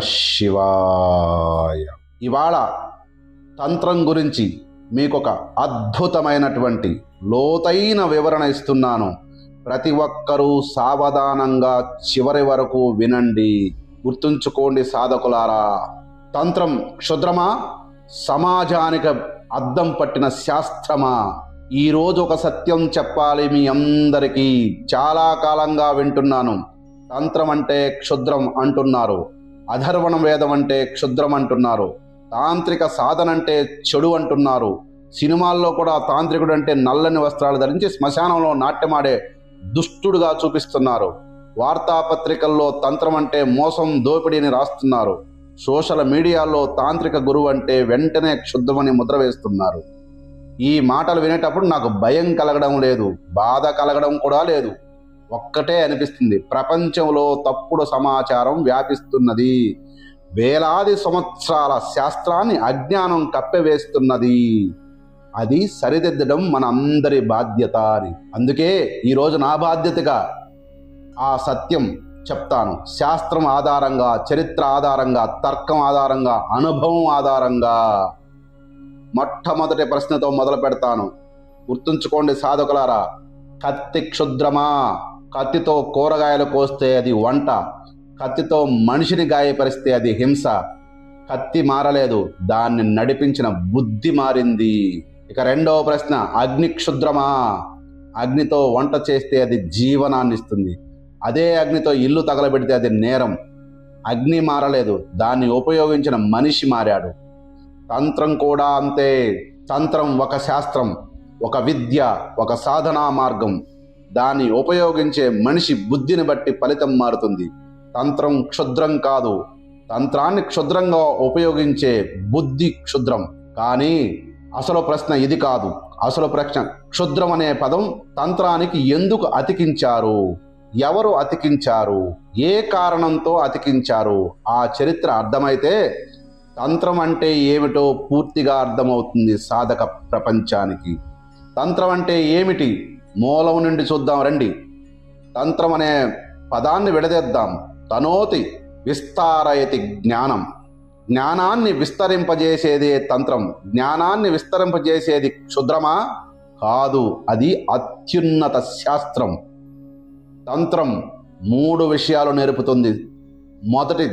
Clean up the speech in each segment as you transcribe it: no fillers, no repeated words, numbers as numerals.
శివాయ. ఇవాళ తంత్రం గురించి మీకు ఒక అద్భుతమైనటువంటి లోతైన వివరణ ఇస్తున్నాను. ప్రతి ఒక్కరూ సావధానంగా చివరి వరకు వినండి. గుర్తుంచుకోండి సాధకులారా, తంత్రం క్షుద్రమా, సమాజానికి అద్దం పట్టిన శాస్త్రమా? ఈరోజు ఒక సత్యం చెప్పాలి మీ అందరికీ. చాలా కాలంగా వింటున్నాను, తంత్రం అంటే క్షుద్రం అంటున్నారు, అధర్వణ వేదం అంటే క్షుద్రం అంటున్నారు, తాంత్రిక సాధన అంటే చెడు అంటున్నారు. సినిమాల్లో కూడా తాంత్రికుడు అంటే నల్లని వస్త్రాలు ధరించి శ్మశానంలో నాట్యమాడే దుష్టుడుగా చూపిస్తున్నారు. వార్తాపత్రికల్లో తంత్రం అంటే మోసం, దోపిడీని రాస్తున్నారు. సోషల్ మీడియాలో తాంత్రిక గురువు అంటే వెంటనే క్షుద్రమని ముద్ర వేస్తున్నారు. ఈ మాటలు వినేటప్పుడు నాకు భయం కలగడం లేదు, బాధ కలగడం కూడా లేదు. ఒక్కటే అనిపిస్తుంది, ప్రపంచంలో తప్పుడు సమాచారం వ్యాపిస్తున్నది. వేలాది సంవత్సరాల శాస్త్రాన్ని అజ్ఞానం కప్పివేస్తున్నది. అది సరిదిద్దడం మన అందరి బాధ్యత అని. అందుకే ఈరోజు నా బాధ్యతగా ఆ సత్యం చెప్తాను. శాస్త్రం ఆధారంగా, చరిత్ర ఆధారంగా, తర్కం ఆధారంగా, అనుభవం ఆధారంగా. మొట్టమొదటి ప్రశ్నతో మొదలు పెడతాను. గుర్తుంచుకోండి సాధకులారా, కత్తి క్షుద్రమా? కత్తితో కూరగాయలు కోస్తే అది వంట, కత్తితో మనిషిని గాయపరిస్తే అది హింస. కత్తి మారలేదు, దాన్ని నడిపించిన బుద్ధి మారింది. ఇక రెండవ ప్రశ్న, అగ్ని క్షుద్రమా? అగ్నితో వంట చేస్తే అది జీవనాన్ని ఇస్తుంది, అదే అగ్నితో ఇల్లు తగలబెడితే అది నేరం. అగ్ని మారలేదు, దాన్ని ఉపయోగించిన మనిషి మారాడు. తంత్రం కూడా అంతే. తంత్రం ఒక శాస్త్రం, ఒక విద్య, ఒక సాధనా మార్గం. దాన్ని ఉపయోగించే మనిషి బుద్ధిని బట్టి ఫలితం మారుతుంది. తంత్రం క్షుద్రం కాదు, తంత్రాన్ని క్షుద్రంగా ఉపయోగించే బుద్ధి క్షుద్రం. కానీ అసలు ప్రశ్న ఇది కాదు. అసలు ప్రశ్న, క్షుద్రం అనే పదం తంత్రానికి ఎందుకు అతికించారు? ఎవరు అతికించారు? ఏ కారణంతో అతికించారు? ఆ చరిత్ర అర్థమైతే తంత్రం అంటే ఏమిటో పూర్తిగా అర్థమవుతుంది సాధక ప్రపంచానికి. తంత్రం అంటే ఏమిటి? మూలం నుండి చూద్దాం రండి. తంత్రం అనే పదాన్ని విడదీద్దాం. తనోతి విస్తారయతి జ్ఞానం. జ్ఞానాన్ని విస్తరింపజేసేదే తంత్రం. జ్ఞానాన్ని విస్తరింపజేసేది క్షుద్రమా? కాదు, అది అత్యున్నత శాస్త్రం. తంత్రం 3 విషయాలు నేర్పుతుంది. మొదటి,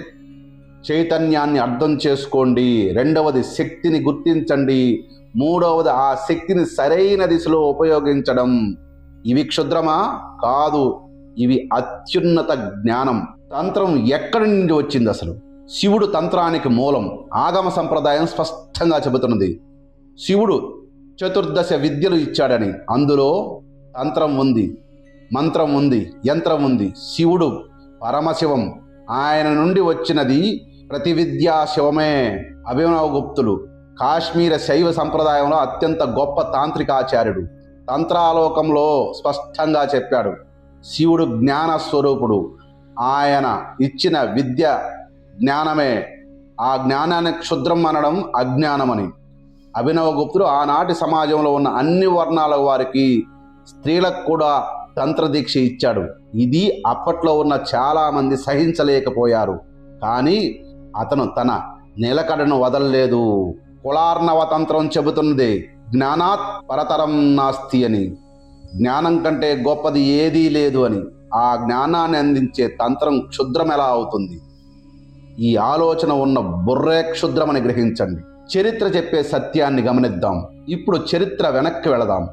చైతన్యాన్ని అర్థం చేసుకోండి. రెండవది, శక్తిని గుర్తించండి. మూడవది, ఆ శక్తిని సరైన దిశలో ఉపయోగించడం. ఇవి క్షుద్రమా? కాదు, ఇవి అత్యున్నత జ్ఞానం. తంత్రం ఎక్కడి నుండి వచ్చింది అసలు? శివుడు తంత్రానికి మూలం. ఆగమ సంప్రదాయం స్పష్టంగా చెబుతున్నది. శివుడు 14 విద్యలు ఇచ్చాడని. అందులో తంత్రం ఉంది, మంత్రం ఉంది, యంత్రం ఉంది. శివుడు పరమశివం. ఆయన నుండి వచ్చినది ప్రతి విద్యా శివమే. అభినవ గుప్తులు కాశ్మీర శైవ సంప్రదాయంలో అత్యంత గొప్ప తాంత్రికాచార్యుడు. తంత్రాలోకంలో స్పష్టంగా చెప్పాడు, శివుడు జ్ఞాన స్వరూపుడు. ఆయన ఇచ్చిన విద్య జ్ఞానమే. ఆ జ్ఞానాన్ని క్షుద్రం అనడం అజ్ఞానమని. అభినవ గుప్తుడు ఆనాటి సమాజంలో ఉన్న అన్ని వర్ణాల వారికి, స్త్రీలకు కూడా తంత్రదీక్ష ఇచ్చాడు. ఇది అప్పట్లో ఉన్న చాలామంది సహించలేకపోయారు. కానీ అతను తన నిలకడను వదలలేదు. కులార్ణవ తంత్రం చెబుతున్నది, జ్ఞానాత్ పరతరం నాస్తి అని. జ్ఞానం కంటే గొప్పది ఏదీ లేదు అని. ఆ జ్ఞానాన్ని అందించే తంత్రం క్షుద్రం ఎలా అవుతుంది? ఈ ఆలోచన ఉన్న బుర్రే క్షుద్రమని గ్రహించండి. చరిత్ర చెప్పే సత్యాన్ని గమనిద్దాం. ఇప్పుడు చరిత్ర వెనక్కి వెళదాం.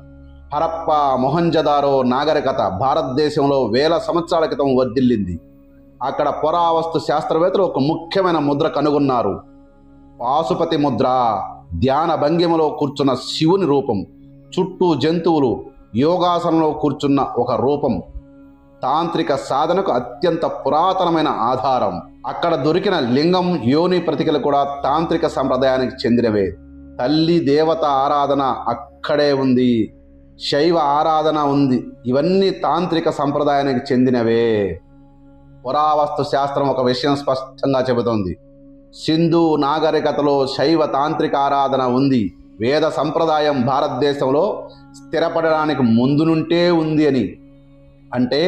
హరప్ప, మొహంజదారో నాగరికత భారతదేశంలో వేల సంవత్సరాల క్రితం వర్ధిల్లింది. అక్కడ పురావస్తు శాస్త్రవేత్తలు ఒక ముఖ్యమైన ముద్ర కనుగొన్నారు. పాశుపతి ముద్ర. ధ్యాన భంగిమలో కూర్చున్న శివుని రూపం, చుట్టూ జంతువులు, యోగాసనంలో కూర్చున్న ఒక రూపం. తాంత్రిక సాధనకు అత్యంత పురాతనమైన ఆధారం. అక్కడ దొరికిన లింగం, యోని ప్రతికలు కూడా తాంత్రిక సంప్రదాయానికి చెందినవే. తల్లి దేవత ఆరాధన అక్కడే ఉంది. శైవ ఆరాధన ఉంది. ఇవన్నీ తాంత్రిక సంప్రదాయానికి చెందినవే. పురావస్తు శాస్త్రం ఒక విషయం స్పష్టంగా చెబుతోంది, సింధు నాగరికతలో శైవ తాంత్రిక ఆరాధన ఉంది. వేద సంప్రదాయం భారతదేశంలో స్థిరపడడానికి ముందు నుండే ఉంది అని. అంటే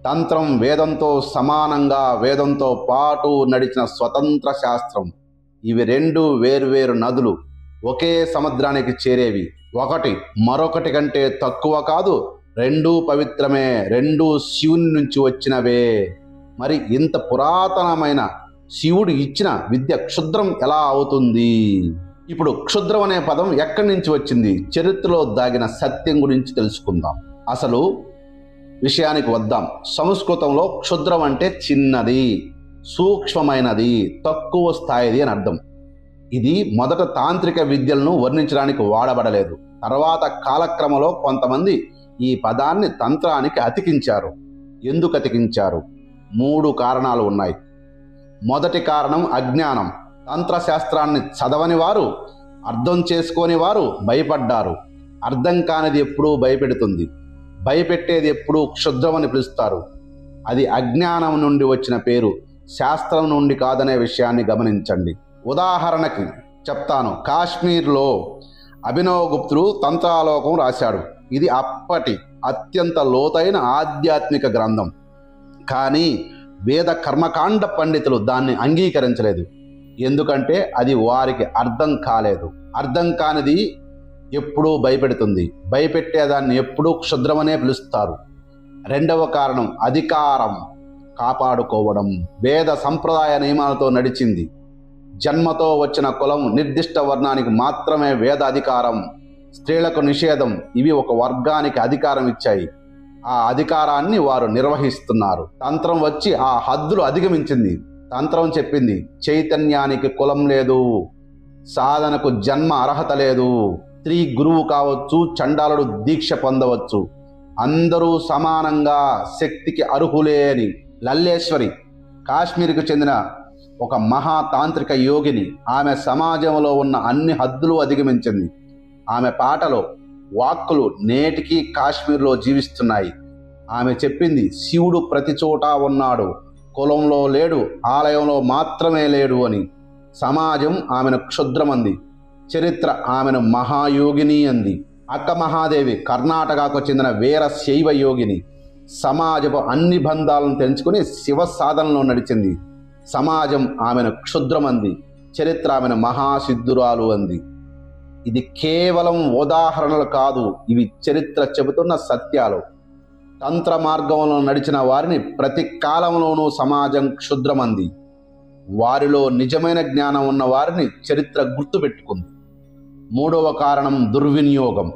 తంత్రం వేదంతో సమానంగా, వేదంతో పాటు నడిచిన స్వతంత్ర శాస్త్రం. ఇవి రెండు వేర్వేరు నదులు ఒకే సముద్రానికి చేరేవి. ఒకటి మరొకటి కంటే తక్కువ కాదు, రెండూ పవిత్రమే, రెండూ శివుని నుంచి వచ్చినవే. మరి ఇంత పురాతనమైన శివుడు ఇచ్చిన విద్య క్షుద్రం ఎలా అవుతుంది? ఇప్పుడు క్షుద్రం అనే పదం ఎక్కడి నుంచి వచ్చింది? చరిత్రలో దాగిన సత్యం గురించి తెలుసుకుందాం. అసలు విషయానికి వద్దాం. సంస్కృతంలో క్షుద్రం అంటే చిన్నది, సూక్ష్మమైనది, తక్కువ స్థాయిది అని అర్థం. ఇది మొదట తాంత్రిక విద్యలను వర్ణించడానికి వాడబడలేదు. తర్వాత కాలక్రమంలో కొంతమంది ఈ పదాన్ని తంత్రానికి అతికించారు. ఎందుకు అతికించారు? 3 కారణాలు ఉన్నాయి. మొదటి కారణం అజ్ఞానం. తంత్రశాస్త్రాన్ని చదవని వారు, అర్థం చేసుకోని వారు భయపడ్డారు. అర్థం కానిది ఎప్పుడూ భయపెడుతుంది, భయపెట్టేది ఎప్పుడూ క్షుద్రమని పిలుస్తారు. అది అజ్ఞానం నుండి వచ్చిన పేరు, శాస్త్రం నుండి కాదనే విషయాన్ని గమనించండి. ఉదాహరణకి చెప్తాను. కాశ్మీర్లో అభినవగుప్తుడు తంత్రాలోకం రాశాడు. ఇది అప్పటి అత్యంత లోతైన ఆధ్యాత్మిక గ్రంథం. కానీ వేద కర్మకాండ పండితులు దాన్ని అంగీకరించలేదు. ఎందుకంటే అది వారికి అర్థం కాలేదు. అర్థం కానిది ఎప్పుడూ భయపెడుతుంది, భయపెట్టేదాన్ని ఎప్పుడూ క్షుద్రమనే పిలుస్తారు. రెండవ కారణం అధికారం కాపాడుకోవడం. వేద సంప్రదాయ నియమాలతో నడిచింది. జన్మతో వచ్చిన కులం, నిర్దిష్ట వర్ణానికి మాత్రమే వేద అధికారం, స్త్రీలకు నిషేధం. ఇవి ఒక వర్గానికి అధికారం ఇచ్చాయి. ఆ అధికారాన్ని వారు నిర్వహిస్తున్నారు. తంత్రం వచ్చి ఆ హద్దులు అధిగమించింది. తంత్రం చెప్పింది చైతన్యానికి కులం లేదు, సాధనకు జన్మ అర్హత లేదు, స్త్రీ గురువు కావచ్చు, చండాలుడు దీక్ష పొందవచ్చు, అందరూ సమానంగా శక్తికి అర్హులే అని. లల్లేశ్వరి కాశ్మీర్కు చెందిన ఒక మహాతాంత్రిక యోగిని. ఆమె సమాజంలో ఉన్న అన్ని హద్దులు అధిగమించింది. ఆమె పాటలో వాక్కులు నేటికి కాశ్మీర్లో జీవిస్తున్నాయి. ఆమె చెప్పింది శివుడు ప్రతి చోట ఉన్నాడు, కులంలో లేడు, ఆలయంలో మాత్రమే లేడు అని. సమాజం ఆమెను క్షుద్రమంది, చరిత్ర ఆమెను మహాయోగిని అంది. అక్క మహాదేవి కర్ణాటకకు చెందిన వీర శైవ యోగిని. సమాజపు అన్ని బంధాలను తెంచుకుని శివ సాధనలో నడిచింది. సమాజం ఆమెను క్షుద్రమంది, చరిత్ర ఆమెను మహాసిద్ధురాలు అంది. ఇది కేవలం ఉదాహరణలు కాదు, ఇవి చరిత్ర చెబుతున్న సత్యాలు. తంత్ర మార్గంలో నడిచిన వారిని ప్రతి కాలంలోనూ సమాజం క్షుద్రమంది. వారిలో నిజమైన జ్ఞానం ఉన్న వారిని చరిత్ర గుర్తుపెట్టుకుంది. మూడవ కారణం దుర్వినియోగం.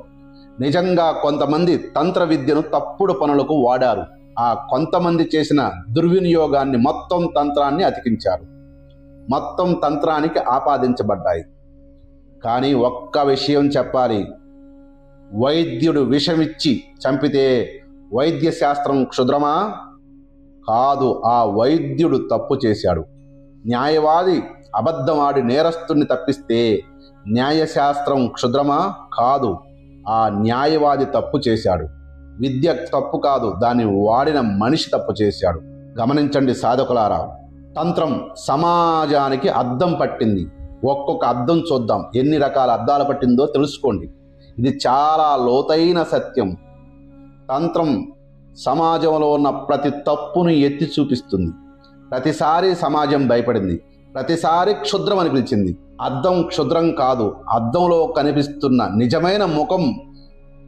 నిజంగా కొంతమంది తంత్ర విద్యను తప్పుడు పనులకు వాడారు. ఆ కొంతమంది చేసిన దుర్వినియోగాన్ని మొత్తం తంత్రాన్ని అతికించారు. మొత్తం తంత్రానికి ఆపాదించబడ్డాయి. కానీ ఒక్క విషయం చెప్పాలి, వైద్యుడు విషమిచ్చి చంపితే వైద్య శాస్త్రం క్షుద్రమా? కాదు, ఆ వైద్యుడు తప్పు చేశాడు. న్యాయవాది అబద్ధమాడి నేరస్తుని తప్పిస్తే న్యాయశాస్త్రం క్షుద్రమా? కాదు, ఆ న్యాయవాది తప్పు చేశాడు. విద్య తప్పు కాదు, దాన్ని వాడిన మనిషి తప్పు చేశాడు. గమనించండి సాధకులారా, తంత్రం సమాజానికి అద్దం పట్టింది. ఒక్కొక్క అద్దం చూద్దాం, ఎన్ని రకాల అద్దాలు పట్టిందో తెలుసుకోండి. ఇది చాలా లోతైన సత్యం. తంత్రం సమాజంలో ఉన్న ప్రతి తప్పును ఎత్తి చూపిస్తుంది. ప్రతిసారి సమాజం భయపడింది, ప్రతిసారి క్షుద్రం అని పిలిచింది. అద్దం క్షుద్రం కాదు, అద్దంలో కనిపిస్తున్న నిజమైన ముఖం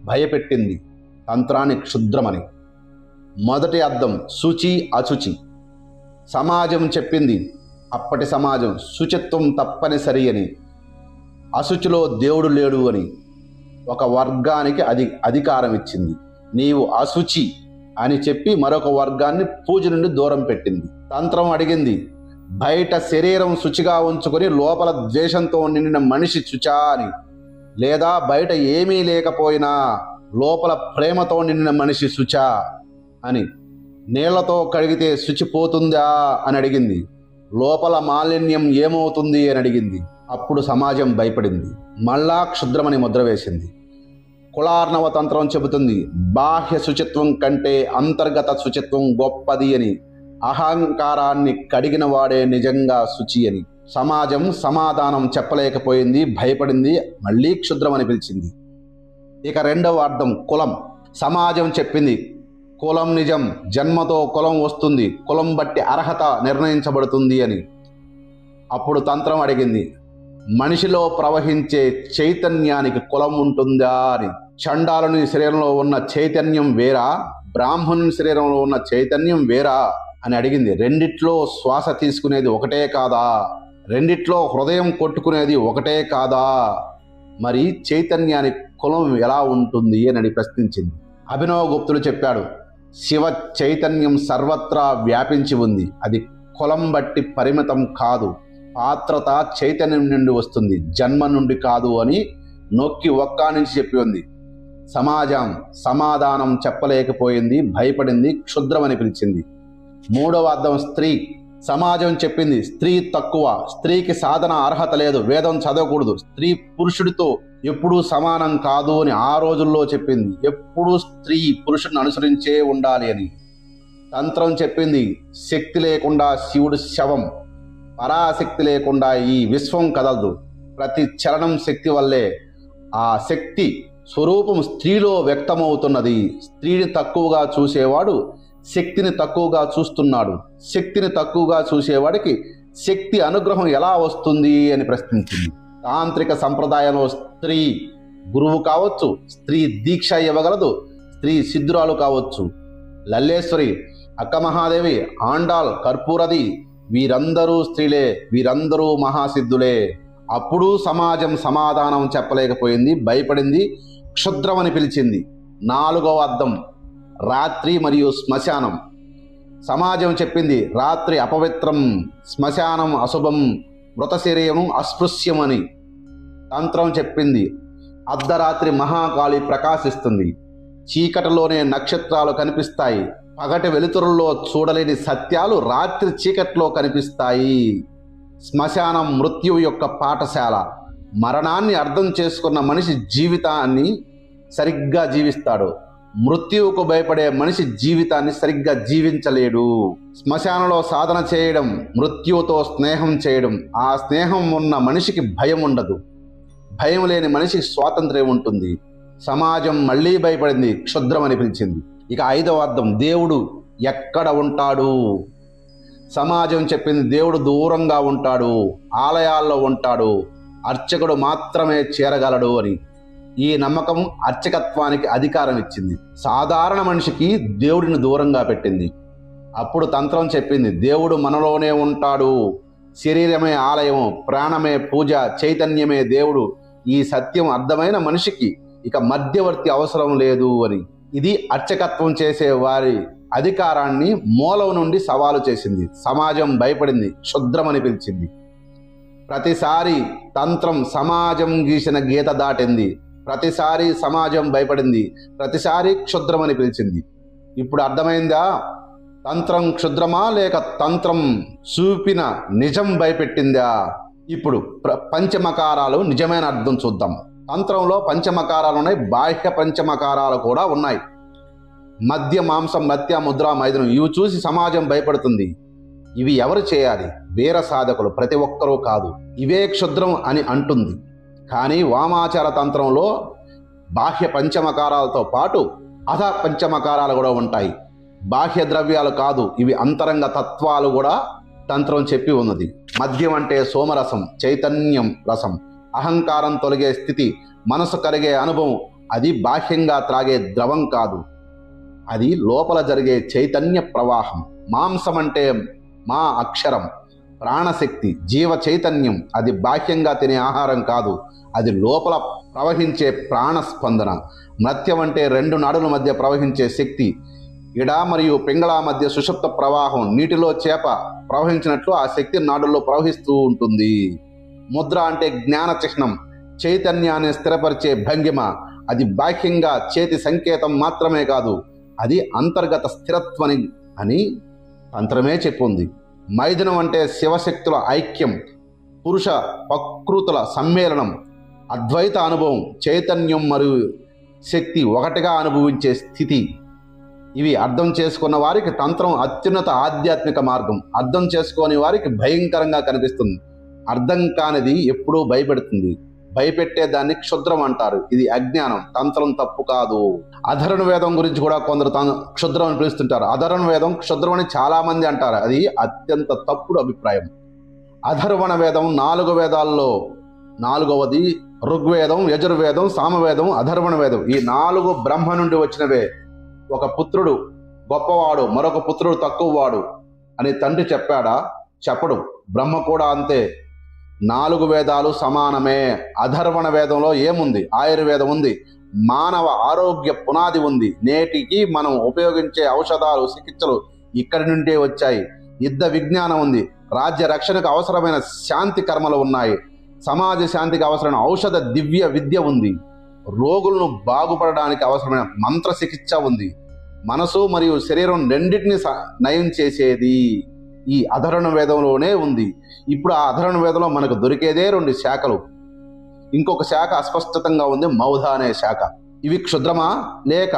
భయపెట్టింది తంత్రాన్ని క్షుద్రమని. మొదటి అద్దం శుచి అశుచి. సమాజం చెప్పింది, అప్పటి సమాజం, శుచిత్వం తప్పనిసరి అని, అశుచిలో దేవుడు లేడు అని. ఒక వర్గానికి అధికారం ఇచ్చింది. నీవు అశుచి అని చెప్పి మరొక వర్గాన్ని పూజ నుండి దూరం పెట్టింది. తంత్రం అడిగింది, బయట శరీరం శుచిగా ఉంచుకొని లోపల ద్వేషంతో నిండిన మనిషి శుచా అని, లేదా బయట ఏమీ లేకపోయినా లోపల ప్రేమతో నిండిన మనిషి శుచా అని. నీళ్లతో కడిగితే శుచిపోతుందా అని అడిగింది. లోపల మాలిన్యం ఏమవుతుంది అని అడిగింది. అప్పుడు సమాజం భయపడింది, మళ్ళా క్షుద్రమని ముద్ర వేసింది. కులార్ణవ తంత్రం చెబుతుంది, బాహ్య శుచిత్వం కంటే అంతర్గత శుచిత్వం గొప్పది అని. అహంకారాన్ని కడిగిన వాడే నిజంగా శుచి అని. సమాజం సమాధానం చెప్పలేకపోయింది, భయపడింది, మళ్ళీ క్షుద్రమని పిలిచింది. ఇక రెండవ అర్థం కులం. సమాజం చెప్పింది, కులం నిజం, జన్మతో కులం వస్తుంది, కులం బట్టి అర్హత నిర్ణయించబడుతుంది అని. అప్పుడు తంత్రం అడిగింది, మనిషిలో ప్రవహించే చైతన్యానికి కులం ఉంటుందా అని. చండాలుని శరీరంలో ఉన్న చైతన్యం వేరా, బ్రాహ్మణుని శరీరంలో ఉన్న చైతన్యం వేరా అని అడిగింది. రెండిట్లో శ్వాస తీసుకునేది ఒకటే కాదా, రెండిట్లో హృదయం కొట్టుకునేది ఒకటే కాదా, మరి చైతన్యానికి కులం ఎలా ఉంటుంది అని ప్రశ్నించింది. అభినవగుప్తుడు చెప్పాడు, శివ చైతన్యం సర్వత్రా వ్యాపించి ఉంది, అది కులం బట్టి పరిమితం కాదు, పాత్రత చైతన్యం నుండి వస్తుంది, జన్మ నుండి కాదు అని నొక్కి ఒక్కానించి చెప్పి ఉంది. సమాజం సమాధానం చెప్పలేకపోయింది, భయపడింది, క్షుద్రమని పిలిచింది. మూడవ అర్థం స్త్రీ. సమాజం చెప్పింది స్త్రీ తక్కువ, స్త్రీకి సాధన అర్హత లేదు, వేదం చదవకూడదు, స్త్రీ పురుషుడితో ఎప్పుడూ సమానం కాదు అని ఆ రోజుల్లో చెప్పింది. ఎప్పుడూ స్త్రీ పురుషుడిని అనుసరించే ఉండాలి అని. తంత్రం చెప్పింది శక్తి లేకుండా శివుడు శవం, పరాశక్తి లేకుండా ఈ విశ్వం కదలదు, ప్రతి చలనం శక్తి వల్లే. ఆ శక్తి స్వరూపం స్త్రీలో వ్యక్తమవుతున్నది. స్త్రీని తక్కువగా చూసేవాడు శక్తిని తక్కువగా చూస్తున్నాడు, శక్తిని తక్కువగా చూసేవాడికి శక్తి అనుగ్రహం ఎలా వస్తుంది అని ప్రశ్నించింది. తాంత్రిక సంప్రదాయంలో స్త్రీ గురువు కావచ్చు, స్త్రీ దీక్ష ఇవ్వగలదు, స్త్రీ సిద్ధురాలు కావచ్చు. లల్లేశ్వరి, అక్క మహాదేవి, ఆండాల్, కర్పూరది, వీరందరూ స్త్రీలే, వీరందరూ మహాసిద్ధులే. అప్పుడు సమాజం సమాధానం చెప్పలేకపోయింది, భయపడింది, క్షుద్రమని పిలిచింది. నాలుగవ అర్థం రాత్రి మరియు శ్మశానం. సమాజం చెప్పింది రాత్రి అపవిత్రం, శ్మశానం అశుభం, మృత శరీరం అస్పృశ్యం అని. తంత్రం చెప్పింది అర్ధరాత్రి మహాకాళి ప్రకాశిస్తుంది, చీకటిలోనే నక్షత్రాలు కనిపిస్తాయి, పగటి వెలుతురుల్లో చూడలేని సత్యాలు రాత్రి చీకట్లో కనిపిస్తాయి. శ్మశానం మృత్యువు యొక్క పాఠశాల. మరణాన్ని అర్థం చేసుకున్న మనిషి జీవితాన్ని సరిగ్గా జీవిస్తాడు, మృత్యువుకు భయపడే మనిషి జీవితాన్ని సరిగ్గా జీవించలేడు. శ్మశానంలో సాధన చేయడం, మృత్యువుతో స్నేహం చేయడం. ఆ స్నేహం ఉన్న మనిషికి భయం ఉండదు, భయం లేని మనిషికి స్వాతంత్ర్యం ఉంటుంది. సమాజం మళ్ళీ భయపడింది, క్షుద్రమని పిలిచింది. ఇక ఐదవ అర్థం దేవుడు ఎక్కడ ఉంటాడు. సమాజం చెప్పింది దేవుడు దూరంగా ఉంటాడు, ఆలయాల్లో ఉంటాడు, అర్చకుడు మాత్రమే చేరగలడు అని. ఈ నమ్మకం అర్చకత్వానికి అధికారం ఇచ్చింది, సాధారణ మనిషికి దేవుడిని దూరంగా పెట్టింది. అప్పుడు తంత్రం చెప్పింది దేవుడు మనలోనే ఉంటాడు, శరీరమే ఆలయం, ప్రాణమే పూజ, చైతన్యమే దేవుడు. ఈ సత్యం అర్థమైన మనిషికి ఇక మధ్యవర్తి అవసరం లేదు అని. ఇది అర్చకత్వం చేసే వారి అధికారాన్ని మూలం నుండి సవాలు చేసింది. సమాజం భయపడింది, క్షుద్రమని పిలిచింది. ప్రతిసారి తంత్రం సమాజం గీసిన గీత దాటింది, ప్రతిసారి సమాజం భయపడింది, ప్రతిసారి క్షుద్రమని పిలిచింది. ఇప్పుడు అర్థమైందా? తంత్రం క్షుద్రమా లేక తంత్రం చూపిన నిజం భయపెట్టిందా? ఇప్పుడు పంచమకారాలు నిజమైన అర్థం చూద్దాం. తంత్రంలో పంచమకారాలు ఉన్నాయి, బాహ్య పంచమకారాలు కూడా ఉన్నాయి. మద్య, మాంసం, నత్య, ముద్ర, మైదనం. ఇవి చూసి సమాజం భయపడుతుంది. ఇవి ఎవరు చేయాలి? వీర సాధకులు, ప్రతి ఒక్కరూ కాదు. ఇవే క్షుద్రం అని అంటుంది. కానీ వామాచార తంత్రంలో బాహ్య పంచమకారాలతో పాటు అధ పంచమకారాలు కూడా ఉంటాయి. బాహ్య ద్రవ్యాలు కాదు, ఇవి అంతరంగ తత్వాలు కూడా తంత్రం చెప్పి ఉన్నది. మద్యం అంటే సోమరసం, చైతన్యం రసం, అహంకారం తొలగే స్థితి, మనసు కరిగే అనుభవం. అది బాహ్యంగా త్రాగే ద్రవం కాదు, అది లోపల జరిగే చైతన్య ప్రవాహం. మాంసం అంటే మా అక్షరం, ప్రాణశక్తి, జీవ చైతన్యం. అది బాహ్యంగా తినే ఆహారం కాదు, అది లోపల ప్రవహించే ప్రాణస్పందన. నత్యం అంటే రెండు నాడుల మధ్య ప్రవహించే శక్తి, ఇడ మరియు పింగళ మధ్య సుషుప్త ప్రవాహం. నీటిలో చేప ప్రవహించినట్లు ఆ శక్తి నాడుల్లో ప్రవహిస్తూ ఉంటుంది. ముద్ర అంటే జ్ఞాన చిహ్నం, చైతన్యాన్ని స్థిరపరిచే భంగిమ. అది బాహ్యంగా చేతి సంకేతం మాత్రమే కాదు, అది అంతర్గత స్థిరత్వని అని తంత్రమే చెప్పుంది. మైథునం అంటే శివశక్తుల ఐక్యం, పురుష ప్రకృతుల సమ్మేళనం, అద్వైత అనుభవం, చైతన్యం మరియు శక్తి ఒకటిగా అనుభవించే స్థితి. ఇవి అర్థం చేసుకున్న వారికి తంత్రం అత్యున్నత ఆధ్యాత్మిక మార్గం, అర్థం చేసుకోని వారికి భయంకరంగా కనిపిస్తుంది. అర్థం కానిది ఎప్పుడూ భయపెడుతుంది, భయపెట్టే దాన్ని క్షుద్రం అంటారు. ఇది అజ్ఞానం, తంత్రం తప్పు కాదు. అధర్వణ వేదం గురించి కూడా కొందరు క్షుద్రం అని పిలుస్తుంటారు. అధర్వణ వేదం క్షుద్రం అని చాలా మంది అంటారు. అది అత్యంత తప్పుడు అభిప్రాయం. అధర్వణ వేదం 4 వేదాల్లో 4వది ఋగ్వేదం, యజుర్వేదం, సామవేదం, అధర్వణ వేదం. ఈ 4 బ్రహ్మ నుండి వచ్చినవే. ఒక పుత్రుడు గొప్పవాడు, మరొక పుత్రుడు తక్కువవాడు అని తండ్రి చెప్పాడా? చెప్పడు. బ్రహ్మ కూడా అంతే. 4 వేదాలు సమానమే. అధర్వణ వేదంలో ఏముంది? ఆయుర్వేదం ఉంది, మానవ ఆరోగ్య పునాది ఉంది. నేటికి మనం ఉపయోగించే ఔషధాలు, చికిత్సలు ఇక్కడి నుండే వచ్చాయి. యుద్ధ విజ్ఞానం ఉంది, రాజ్య రక్షణకు అవసరమైన శాంతి కర్మలు ఉన్నాయి, సమాజ శాంతికి అవసరమైన ఔషధ దివ్య విద్య ఉంది, రోగులను బాగుపడడానికి అవసరమైన మంత్ర చికిత్స ఉంది, మనసు మరియు శరీరం రెండింటిని నయం చేసేది ఈ అధర్వణ వేదంలోనే ఉంది. ఇప్పుడు ఆ అధర్వణ వేదంలో మనకు దొరికేదే 2 శాఖలు. ఇంకొక శాఖ అస్పష్టంగా ఉంది, మౌధ అనే శాఖ. ఇవి క్షుద్రమా? లేక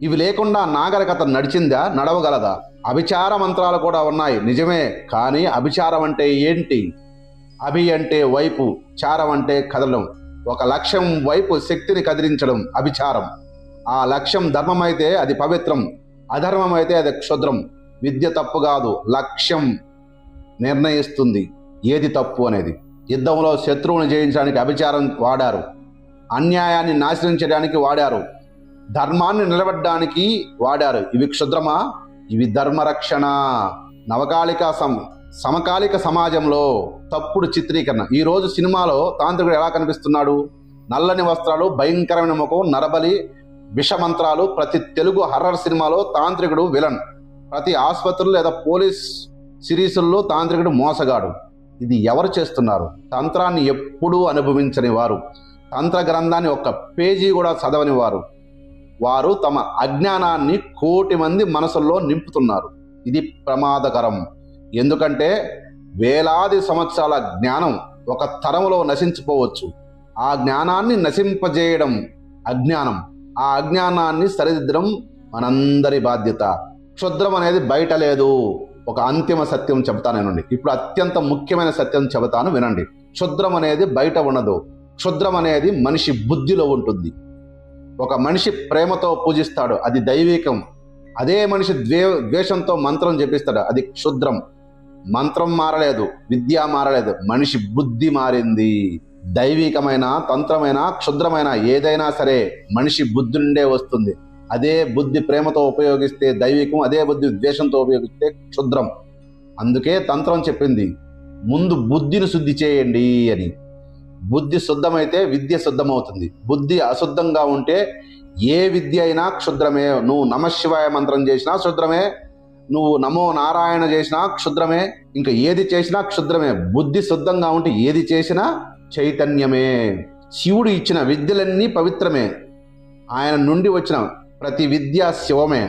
ఇవి లేకుండా నాగరికత నడిచిందా? నడవగలదా? అభిచార మంత్రాలు కూడా ఉన్నాయి, నిజమే. కానీ అభిచారం అంటే ఏంటి? అభి అంటే వైపు, చారం అంటే కదలడం. ఒక లక్ష్యం వైపు శక్తిని కదిలించడం అభిచారం. ఆ లక్ష్యం ధర్మమైతే అది పవిత్రం, అధర్మం అయితే అది క్షుద్రం. విద్య తప్పు కాదు, లక్ష్యం నిర్ణయిస్తుంది ఏది తప్పు అనేది. యుద్ధంలో శత్రువుని జయించడానికి అభిచారం వాడారు, అన్యాయాన్ని నాశనం చేయడానికి వాడారు, ధర్మాన్ని నిలబెట్టడానికి వాడారు. ఇవి క్షుద్రమా? ఇవి ధర్మరక్షణ. సమకాలిక సమాజంలో తప్పుడు చిత్రీకరణ. ఈరోజు సినిమాలో తాంత్రికుడు ఎలా కనిపిస్తున్నాడు? నల్లని వస్త్రాలు, భయంకరమైన ముఖం, నరబలి, విషమంత్రాలు. ప్రతి తెలుగు హర్రర్ సినిమాలో తాంత్రికుడు విలన్. ప్రతి ఆసుపత్రులు లేదా పోలీస్ సిరీసుల్లో తాంత్రికుడు మోసగాడు. ఇది ఎవరు చేస్తున్నారు? తంత్రాన్ని ఎప్పుడూ అనుభవించని వారు, తంత్ర గ్రంథాన్ని ఒక్క పేజీ కూడా చదవని వారు. వారు తమ అజ్ఞానాన్ని కోటి మంది మనసుల్లో నింపుతున్నారు. ఇది ప్రమాదకరం. ఎందుకంటే వేలాది సంవత్సరాల జ్ఞానం ఒక తరంలో నశించిపోవచ్చు. ఆ జ్ఞానాన్ని నశింపజేయడం అజ్ఞానం. ఆ అజ్ఞానాన్ని సరిదిద్దడం మనందరి బాధ్యత. క్షుద్రం అనేది బయట లేదు. ఒక అంతిమ సత్యం చెబుతానేనండి. ఇప్పుడు అత్యంత ముఖ్యమైన సత్యం చెబుతాను, వినండి. క్షుద్రం అనేది బయట ఉండదు. క్షుద్రం అనేది మనిషి బుద్ధిలో ఉంటుంది. ఒక మనిషి ప్రేమతో పూజిస్తాడు, అది దైవికం. అదే మనిషి ద్వేషంతో మంత్రం జపిస్తాడు, అది క్షుద్రం. మంత్రం మారలేదు, విద్య మారలేదు, మనిషి బుద్ధి మారింది. దైవికమైన, తంత్రమైన, క్షుద్రమైన ఏదైనా సరే మనిషి బుద్ధి నుండే వస్తుంది. అదే బుద్ధి ప్రేమతో ఉపయోగిస్తే దైవికం, అదే బుద్ధి ద్వేషంతో ఉపయోగిస్తే క్షుద్రం. అందుకే తంత్రం చెప్పింది ముందు బుద్ధిని శుద్ధి చేయండి అని. బుద్ధి శుద్ధమైతే విద్య శుద్ధమవుతుంది. బుద్ధి అశుద్ధంగా ఉంటే ఏ విద్య అయినా క్షుద్రమే. నువ్వు నమశివాయ మంత్రం చేసినా క్షుద్రమే, నువ్వు నమో నారాయణ చేసినా క్షుద్రమే, ఇంకా ఏది చేసినా క్షుద్రమే. బుద్ధి శుద్ధంగా ఉంటే ఏది చేసినా చైతన్యమే. శివుడు ఇచ్చిన విద్యలన్నీ పవిత్రమే. ఆయన నుండి వచ్చిన ప్రతి విద్య శివమే.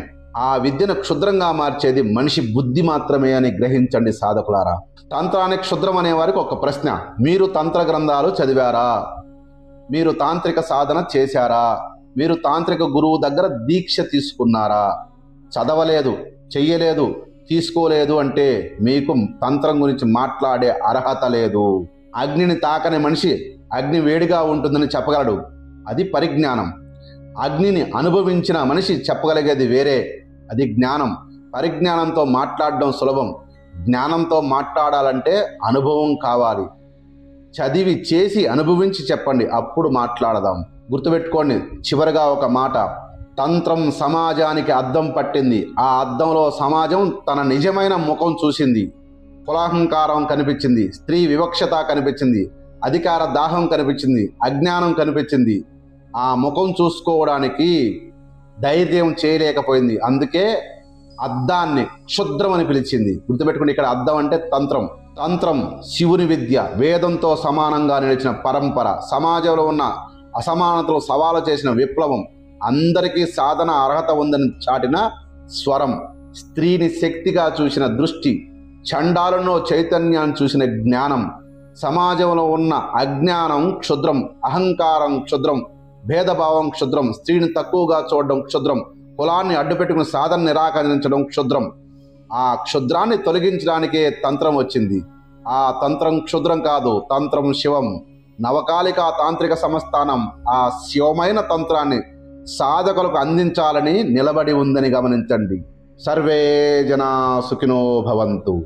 ఆ విద్యను క్షుద్రంగా మార్చేది మనిషి బుద్ధి మాత్రమే అని గ్రహించండి సాధకులారా. తంత్రానికి క్షుద్రం అనే వారికి ఒక ప్రశ్న: మీరు తంత్ర గ్రంథాలు చదివారా? మీరు తాంత్రిక సాధన చేశారా? మీరు తాంత్రిక గురువు దగ్గర దీక్ష తీసుకున్నారా? చదవలేదు, చెయ్యలేదు, తీసుకోలేదు అంటే మీకు తంత్రం గురించి మాట్లాడే అర్హత లేదు. అగ్నిని తాకని మనిషి అగ్ని వేడిగా ఉంటుందని చెప్పగలడు, అది పరిజ్ఞానం. అగ్నిని అనుభవించిన మనిషి చెప్పగలిగేది వేరే, అది జ్ఞానం. పరిజ్ఞానంతో మాట్లాడడం సులభం, జ్ఞానంతో మాట్లాడాలంటే అనుభవం కావాలి. చదివి చేసి అనుభవించి చెప్పండి, అప్పుడు మాట్లాడదాం. గుర్తుపెట్టుకోండి. చివరిగా ఒక మాట: తంత్రం సమాజానికి అద్దం పట్టింది. ఆ అద్దంలో సమాజం తన నిజమైన ముఖం చూసింది. కులాహంకారం కనిపించింది, స్త్రీ వివక్షత కనిపించింది, అధికార దాహం కనిపించింది, అజ్ఞానం కనిపించింది. ఆ ముఖం చూసుకోవడానికి ధైర్యం చేయలేకపోయింది. అందుకే అద్దాన్ని క్షుద్రం అని పిలిచింది. గుర్తుపెట్టుకోండి, ఇక్కడ అద్దం అంటే తంత్రం. తంత్రం శివుని విద్య, వేదంతో సమానంగా నిలిచిన పరంపర, సమాజంలో ఉన్న అసమానతలు సవాలు చేసిన విప్లవం, అందరికీ సాధన అర్హత ఉందని చాటిన స్వరం, స్త్రీని శక్తిగా చూసిన దృష్టి, చండాలను చైతన్యాన్ని చూసిన జ్ఞానం. సమాజంలో ఉన్న అజ్ఞానం క్షుద్రం, అహంకారం క్షుద్రం, భేదభావం క్షుద్రం, స్త్రీని తక్కువగా చూడడం క్షుద్రం, కులాన్ని అడ్డుపెట్టుకుని సాధన నిరాకరించడం క్షుద్రం. ఆ క్షుద్రాన్ని తొలగించడానికే తంత్రం వచ్చింది. ఆ తంత్రం క్షుద్రం కాదు, తంత్రం శివం. నవకాలిక తాంత్రిక సంస్థానం ఆ శివమైన తంత్రాన్ని సాధకులకు అందించాలని నిలబడి ఉందని గమనించండి. సర్వే జనా సుఖినో భవంతు.